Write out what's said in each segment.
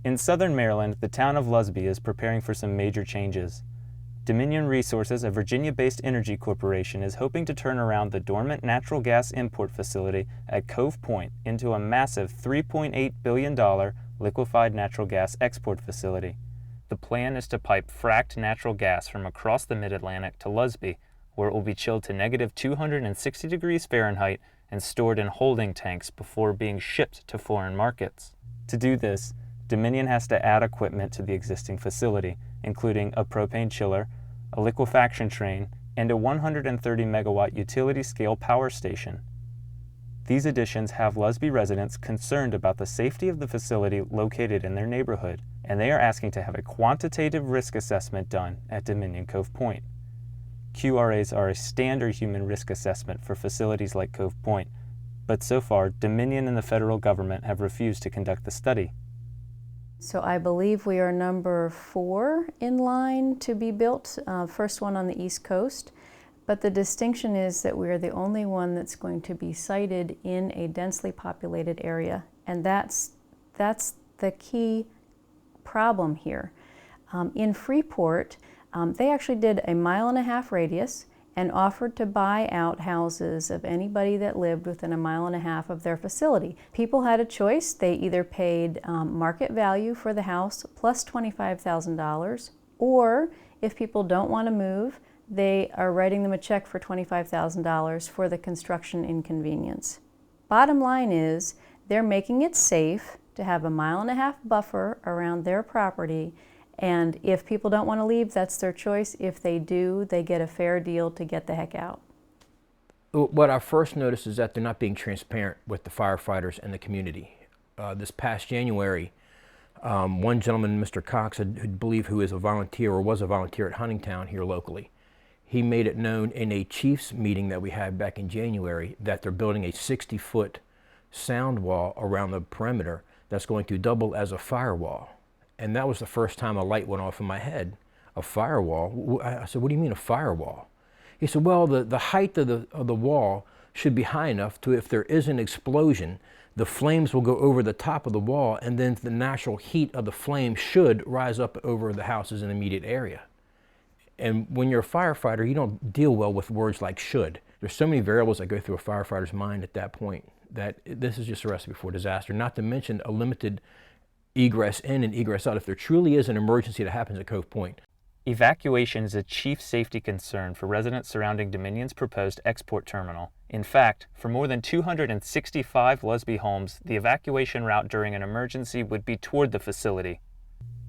In southern Maryland, the town of Lusby is preparing for some major changes. Dominion Resources, a Virginia-based energy corporation, is hoping to turn around the dormant natural gas import facility at Cove Point into a massive $3.8 billion liquefied natural gas export facility. The plan is to pipe fracked natural gas from across the mid-Atlantic to Lusby, where it will be chilled to negative 260 degrees Fahrenheit and stored in holding tanks before being shipped to foreign markets. To do this, Dominion has to add equipment to the existing facility, including a propane chiller, a liquefaction train, and a 130 megawatt utility-scale power station. These additions have Lusby residents concerned about the safety of the facility located in their neighborhood, and they are asking to have a quantitative risk assessment done at Dominion Cove Point. QRAs are a standard human risk assessment for facilities like Cove Point, but so far, Dominion and the federal government have refused to conduct the study. So I believe we are number 4 in line to be built, first one on the East Coast. But the distinction is that we are the only one that's going to be sited in a densely populated area. And that's the key problem here. In Freeport, they actually did a 1.5 mile radius and offered to buy out houses of anybody that lived within 1.5 miles of their facility. People had a choice. They either paid market value for the house plus $25,000, or if people don't want to move, they are writing them a check for $25,000 for the construction inconvenience. Bottom line is, they're making it safe to have a 1.5 mile buffer around their property, and if people don't want to leave, that's their choice. If they do, they get a fair deal to get the heck out. What I first noticed is that they're not being transparent with the firefighters and the community. This past January, one gentleman, Mr. Cox, who believe who is a volunteer or was a volunteer at Huntingtown here locally, he made it known in a chief's meeting that we had back in January that they're building a 60-foot sound wall around the perimeter that's going to double as a firewall. And that was the first time a light went off in my head. A firewall? I said, what do you mean a firewall? He said, well, the height of the wall should be high enough to, if there is an explosion, the flames will go over the top of the wall, and then the natural heat of the flame should rise up over the houses in the immediate area. And when you're a firefighter, you don't deal well with words like should. There's so many variables that go through a firefighter's mind at that point that this is just a recipe for disaster, not to mention a limited egress in and egress out if there truly is an emergency that happens at Cove Point. Evacuation is a chief safety concern for residents surrounding Dominion's proposed export terminal. In fact, for more than 265 Lusby homes, the evacuation route during an emergency would be toward the facility.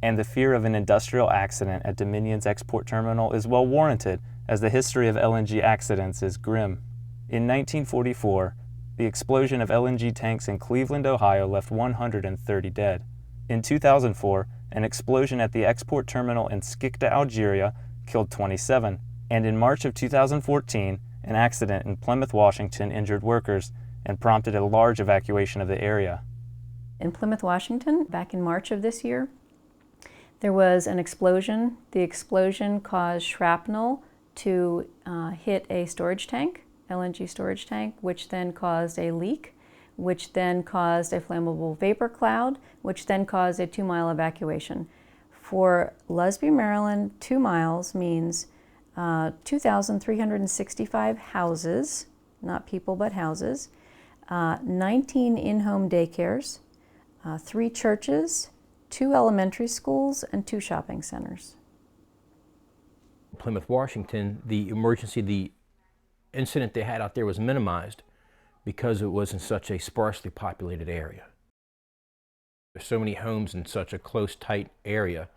And the fear of an industrial accident at Dominion's export terminal is well warranted, as the history of LNG accidents is grim. In 1944, the explosion of LNG tanks in Cleveland, Ohio left 130 dead. In 2004, an explosion at the export terminal in Skikda, Algeria, killed 27. And in March of 2014, an accident in Plymouth, Washington injured workers and prompted a large evacuation of the area. In Plymouth, Washington, back in March of this year, there was an explosion. The explosion caused shrapnel to hit a storage tank, LNG storage tank, which then caused a leak, which then caused a flammable vapor cloud, which then caused a 2-mile evacuation. For Lusby, Maryland, 2 miles means 2,365 houses, not people but houses, 19 in-home daycares, 3 churches, 2 elementary schools, and 2 shopping centers. Plymouth, Washington, the incident they had out there was minimized because it was in such a sparsely populated area. There's so many homes in such a close, tight area.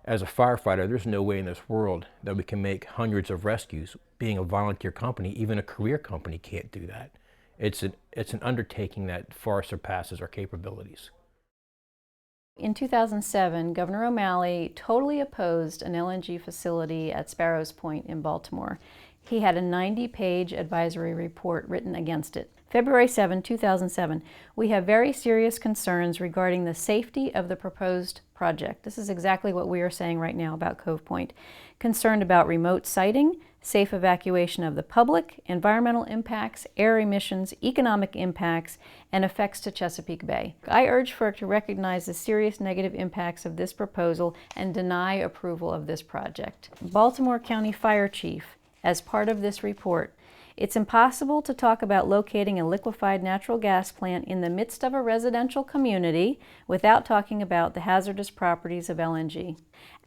As a firefighter, there's no way in this world that we can make hundreds of rescues. Being a volunteer company, even a career company can't do that. It's an undertaking that far surpasses our capabilities. In 2007, Governor O'Malley totally opposed an LNG facility at Sparrows Point in Baltimore. He had a 90-page advisory report written against it. February 7, 2007, we have very serious concerns regarding the safety of the proposed project. This is exactly what we are saying right now about Cove Point. Concerned about remote siting, safe evacuation of the public, environmental impacts, air emissions, economic impacts, and effects to Chesapeake Bay. I urge FERC to recognize the serious negative impacts of this proposal and deny approval of this project. Baltimore County Fire Chief, as part of this report, it's impossible to talk about locating a liquefied natural gas plant in the midst of a residential community without talking about the hazardous properties of LNG.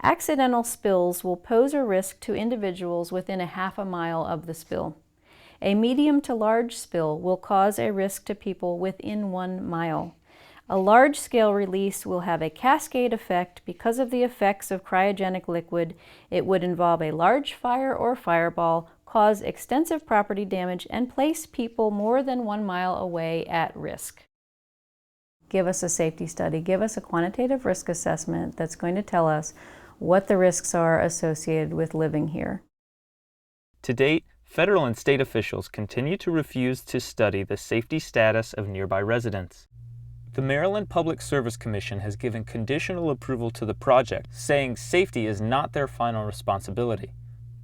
Accidental spills will pose a risk to individuals within a half a mile of the spill. A medium to large spill will cause a risk to people within 1 mile. A large-scale release will have a cascade effect because of the effects of cryogenic liquid. It would involve a large fire or fireball, cause extensive property damage, and place people more than 1 mile away at risk. Give us a safety study, give us a quantitative risk assessment that's going to tell us what the risks are associated with living here. To date, federal and state officials continue to refuse to study the safety status of nearby residents. The Maryland Public Service Commission has given conditional approval to the project, saying safety is not their final responsibility.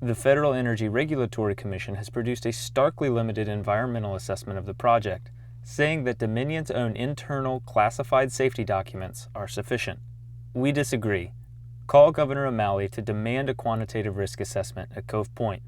The Federal Energy Regulatory Commission has produced a starkly limited environmental assessment of the project, saying that Dominion's own internal classified safety documents are sufficient. We disagree. Call Governor O'Malley to demand a quantitative risk assessment at Cove Point.